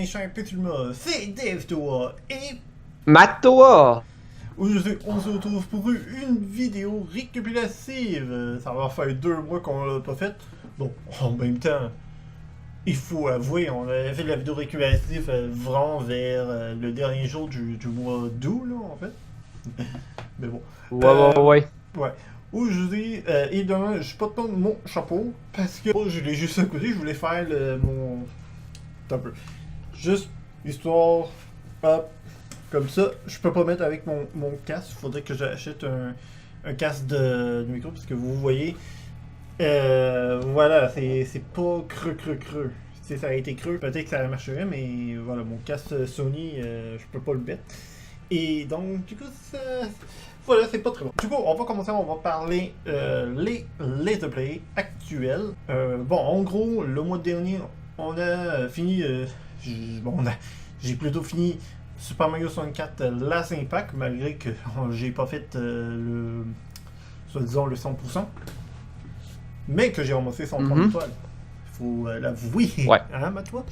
mes chers petits humains, c'est DevToa et Matoa! aujourd'hui on se retrouve pour une vidéo récapitulative. Ça va faire 2 mois qu'on l'a pas fait. Bon, en même temps, il faut avouer, on avait fait la vidéo récapitulative vraiment vers le dernier jour du mois d'août, là, en fait. Mais bon. Ouais. Ouais. Aujourd'hui, évidemment, je peux pas prendre mon chapeau parce que je l'ai juste à côté. Je voulais faire mon. Attends un peu. Juste histoire. Hop. Comme ça. Je peux pas mettre avec mon casque. Il faudrait que j'achète un casque de micro parce que vous voyez. Voilà, c'est pas creux. Si ça a été creux, peut-être que ça marcherait, mais voilà, mon casque Sony, je peux pas le mettre. Et donc, du coup, ça. Voilà, c'est pas très bon. Du coup, on va commencer, on va parler les Let's Play actuels. Bon, en gros, le mois dernier, on a fini. J'ai plutôt fini Super Mario 64 Last Impact, malgré que j'ai pas fait soi-disant le 100%. Mais que j'ai ramassé 130 étoiles. Faut l'avouer. Ouais. Hein, Matois?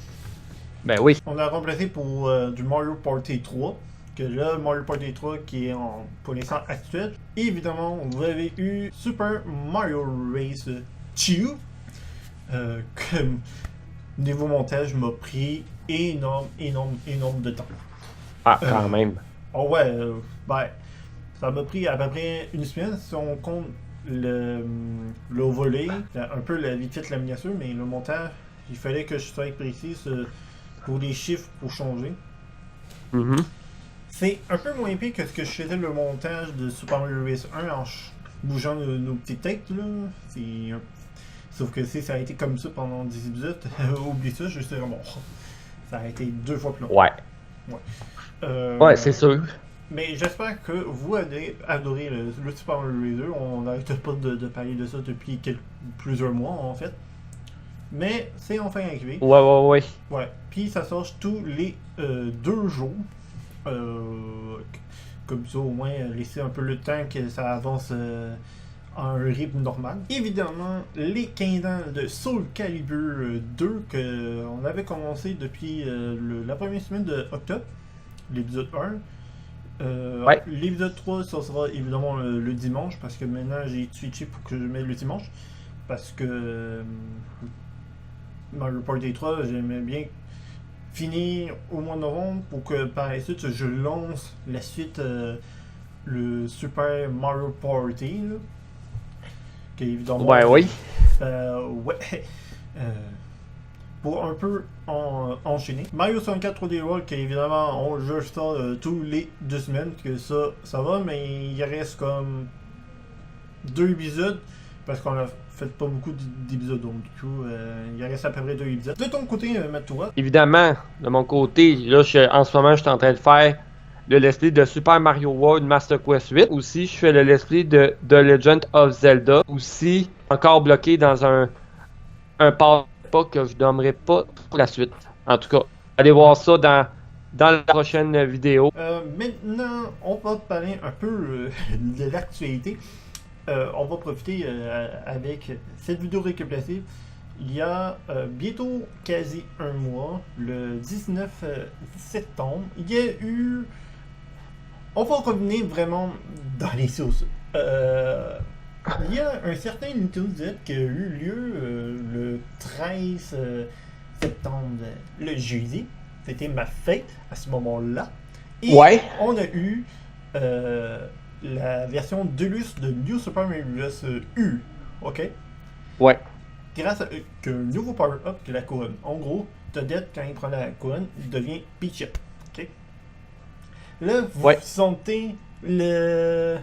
Ben oui. On l'a remplacé pour du Mario Party 3. Que là, Mario Party 3 qui est pour l'instant actuel. Et évidemment, vous avez eu Super Mario Race 2. Que niveau montage m'a pris énorme de temps. Ah, quand même. Oh ouais, ben, ça m'a pris à peu près une semaine si on compte le volet, un peu vite fait la miniature, mais le montage, il fallait que je sois précis pour les chiffres pour changer. C'est un peu moins pire que ce que je faisais le montage de Super Mario Race 1 en bougeant nos petites têtes, là. Sauf que ça a été comme ça pendant 10 épisodes. Oublie ça, je sais bon. Ça a été 2 fois plus long. Ouais. Ouais, c'est sûr. Mais j'espère que vous avez adoré le Super Mario Race 2. On n'arrête pas de parler de ça depuis plusieurs mois, en fait. Mais c'est enfin arrivé. Ouais. Ouais. Puis ça sort tous les 2 jours. Comme ça, au moins, laisser un peu le temps que ça avance à un rythme normal. Évidemment, les 15 ans de Soul Calibur 2 qu'on avait commencé depuis la première semaine d'octobre, l'épisode 1. Ouais. L'épisode 3, ça sera évidemment le dimanche, parce que maintenant j'ai switché pour que je mette le dimanche. Parce que Mario Party 3, j'aimais bien finir au mois de novembre pour que par la suite je lance la suite, le Super Mario Party. Là, qui évidemment. Ouais, oui. Ouais. Pour un peu enchaîner. Mario 64 3D World, qui évidemment, on jeu ça tous les 2 semaines, que ça va, mais il reste comme 2 épisodes, parce qu'on a fait pas beaucoup d'épisodes, donc du coup, il reste à peu près 2 épisodes. De ton côté, Matoa? Évidemment, de mon côté, là, en ce moment, je suis en train de faire le let's play de Super Mario World Master Quest 8. Aussi, je fais le let's play de The Legend of Zelda. Aussi, encore bloqué dans un pas que je nommerai pas pour la suite. En tout cas, allez voir ça dans la prochaine vidéo. Maintenant, on va parler un peu de l'actualité. On va profiter avec cette vidéo récapitulative. Il y a bientôt quasi un mois, le 19 septembre, il y a eu. On va revenir vraiment dans les sources. Il y a un certain Nintendo Direct qui a eu lieu le 13 septembre, le jeudi. C'était ma fête à ce moment-là. Et Ouais. on a eu la version Deluxe de New Super Mario Bros. U. Ok? Ouais. Grâce à un nouveau power-up que la couronne. En gros, Toadette, quand il prend la couronne, il devient Peach. Ok? Là, vous sentez le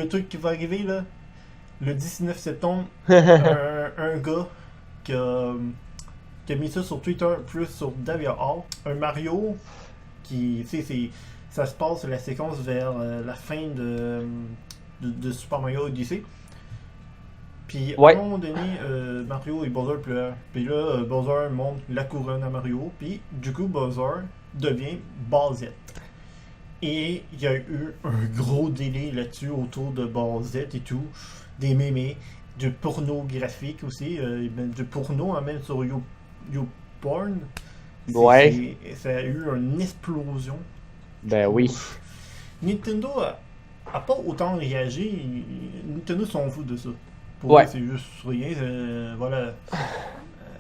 truc qui va arriver là. Le 19 septembre, un gars qui a mis ça sur Twitter, plus sur Davia Hall. Un Mario qui, tu sais, ça se passe la séquence vers la fin de Super Mario Odyssey. Puis à un moment donné, Mario et Bowser pleurent. Puis là, Bowser monte la couronne à Mario. Puis du coup, Bowser devient Bowsette. Et il y a eu un gros délai là-dessus autour de Bowsette et tout. Des mémés, de pornographique aussi. De porno, hein, même sur YouPorn. Ouais. Ça a eu une explosion. Ben oui. Nintendo a pas autant réagi. Nintendo s'en fout de ça. Pour eux, c'est juste rien. Voilà.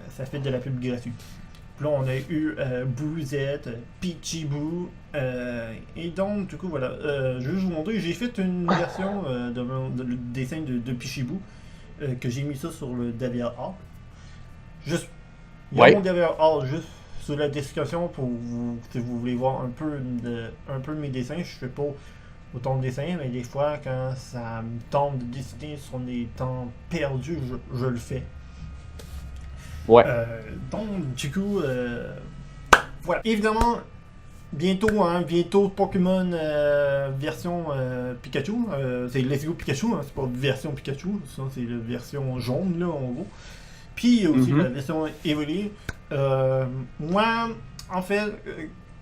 Ça fait de la pub gratuite. Puis là, on a eu Bouzette, Peachy Boo. Et donc, du coup, voilà. Je vais vous montrer. J'ai fait une version de dessin de Peachy Boo. Que j'ai mis ça sur le DeviantArt. Juste. Il y a mon DeviantArt juste sous la description pour vous, si vous voulez voir un peu de mes dessins. Je fais pas autant de dessins, mais des fois, quand ça me tente de dessiner sur des temps perdus, je le fais. Ouais. Donc, du coup, voilà. Évidemment, bientôt Pokémon version Pikachu. C'est Let's Go Pikachu, hein, c'est pas version Pikachu, ça c'est la version jaune, là, en gros. Puis, il y a aussi la version Evoli. Moi, en fait,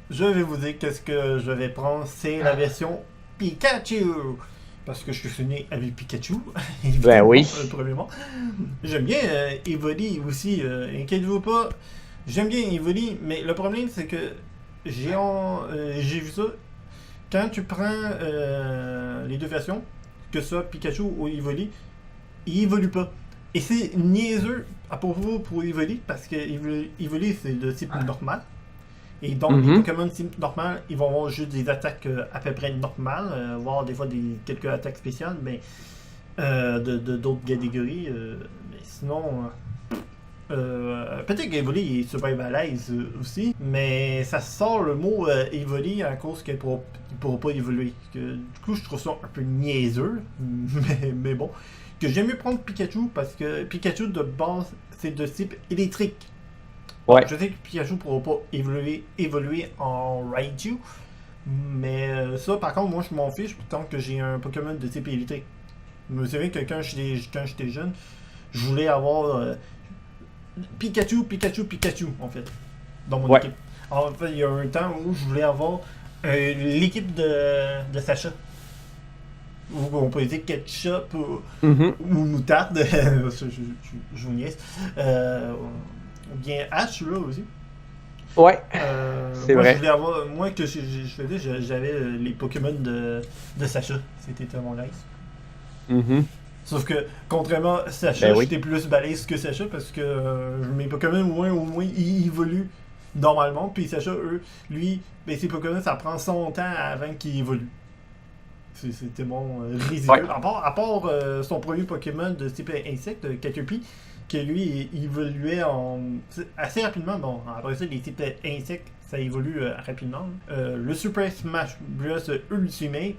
je vais vous dire qu'est-ce que je vais prendre, c'est la version Pikachu. Parce que je suis né avec Pikachu. Ben oui. Premièrement. J'aime bien Evoli aussi. Inquiétez-vous pas. J'aime bien Evoli, mais le problème c'est que j'ai vu ça. Quand tu prends les deux versions, que ce soit Pikachu ou Evoli, il évolue pas. Et c'est niaiseux à propos pour Evoli, parce que Evoli c'est de type normal. Et donc, les Pokémon type normal, ils vont avoir juste des attaques à peu près normales, voire des fois quelques attaques spéciales, mais d'autres catégories. Mais sinon, peut-être qu'Evoli est super balèze aussi, mais ça sort le mot Evoli à cause qu'il ne pourra pas évoluer. Du coup, je trouve ça un peu niaiseux, mais bon. Que j'aime mieux prendre Pikachu parce que Pikachu de base, c'est de type électrique. Ouais. Je sais que Pikachu ne pourra pas évoluer en Raichu, mais ça, par contre, moi, je m'en fiche tant que j'ai un Pokémon de type électrique. Je me souviens que quand j'étais jeune, je voulais avoir Pikachu, en fait, dans mon équipe. En fait, il y a un temps où je voulais avoir l'équipe de Sacha. Ou on peut dire ketchup ou moutarde, je vous niaise. Ou bien H là aussi. Ouais. C'est moi, vrai. Je voulais avoir, moi, que je faisais, j'avais les Pokémon de Sacha. C'était tellement nice. Sauf que, contrairement à Sacha, j'étais plus balèze que Sacha parce que mes Pokémon, au moins, ils évoluent normalement. Puis Sacha, lui, ses Pokémon, ça prend son temps avant qu'ils évoluent. C'était bon, ridicule. Ouais. À part son premier Pokémon de type insecte, Caterpie, que lui, il évoluait assez rapidement. Bon, après ça, les types insectes, ça évolue rapidement. Le Super Smash Bros. Ultimate,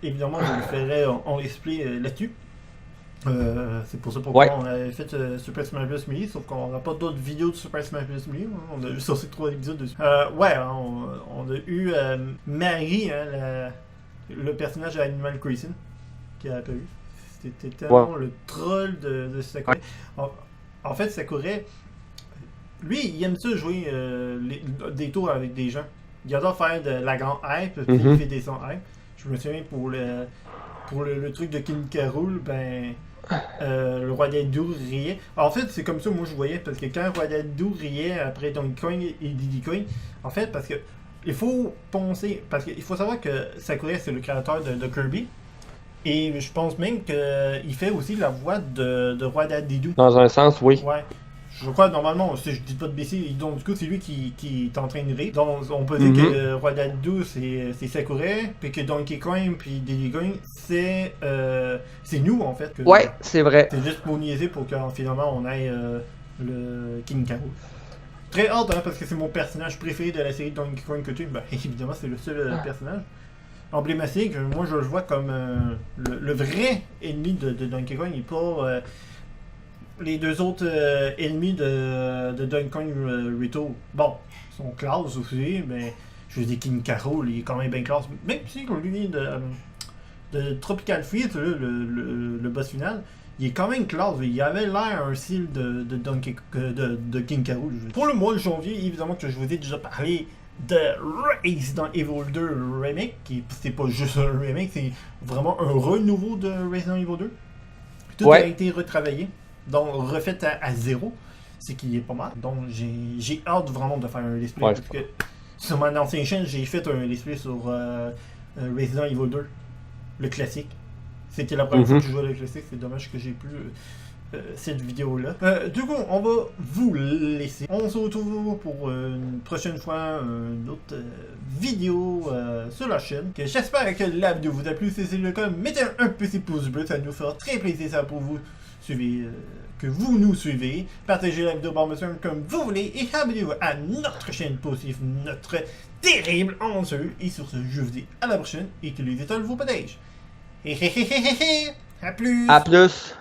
évidemment, je le ferai en display là-dessus. C'est pour ça pourquoi on avait fait Super Smash Bros. Melee, sauf qu'on n'a pas d'autres vidéos de Super Smash Bros. Melee. On a juste sorti 3 épisodes dessus. On a eu Marie, le personnage d'Animal Crossing qui a apparu. C'était tellement le troll de Sakurai. En fait, Sakurai, lui, il aime ça jouer des tours avec des gens. Il adore faire de la grande hype, puis il fait des sons hype. Je me souviens pour le truc de King K. Rool, le roi Dadou riait. En fait, c'est comme ça moi je voyais, parce que quand le roi Dadou riait après Donkey Kong et Diddy Kong, en fait, parce que il faut penser, parce qu'il faut savoir que Sakurai c'est le créateur de Kirby, et je pense même qu'il fait aussi la voix de Roi Dadidou. Dans un sens, oui. Ouais. Je crois normalement, si je dis pas de bêtises, donc du coup c'est lui qui est en train de rire. Donc on peut dire que Roi Dadidou c'est Sakurai, puis que Donkey Kong puis Diddy Kong c'est nous en fait. Ouais, c'est vrai. C'est juste pour niaiser pour que finalement on ait le King K. Rool. Très hâte, hein, parce que c'est mon personnage préféré de la série de Donkey Kong Country. Évidemment, c'est le seul personnage emblématique. Moi, je le vois comme le vrai ennemi de Donkey Kong et pas les deux autres ennemis de Donkey Kong Retour. Bon, ils sont classe aussi, mais je veux dire, King K. Rool, il est quand même bien classe. Même si, comme lui de Tropical Freeze, le boss final, il est quand même classe. Il avait l'air un style de King K. Rool. Pour le mois de janvier, évidemment que je vous ai déjà parlé de Resident Evil 2 Remake, qui c'est pas juste un remake, c'est vraiment un renouveau de Resident Evil 2. Tout a été retravaillé, donc refait à zéro. c'est qu'il est pas mal. Donc j'ai hâte vraiment de faire un let's play. Ouais, Parce que sur mon ancienne chaîne, j'ai fait un let's play sur Resident Evil 2, le classique. C'était la première fois que je jouais le classique, c'est dommage que j'ai plus cette vidéo-là. Du coup, on va vous laisser. On se retrouve pour une prochaine fois, une autre vidéo sur la chaîne. J'espère que la vidéo vous a plu. Si c'est le cas, mettez un petit pouce bleu, ça nous fera très plaisir ça pour vous suivre, que vous nous suivez. Partagez la vidéo par monsieur comme vous voulez et abonnez-vous à notre chaîne pour suivre notre terrible aventure. Et sur ce, je vous dis à la prochaine et que les étoiles vous protègent. À plus! À plus!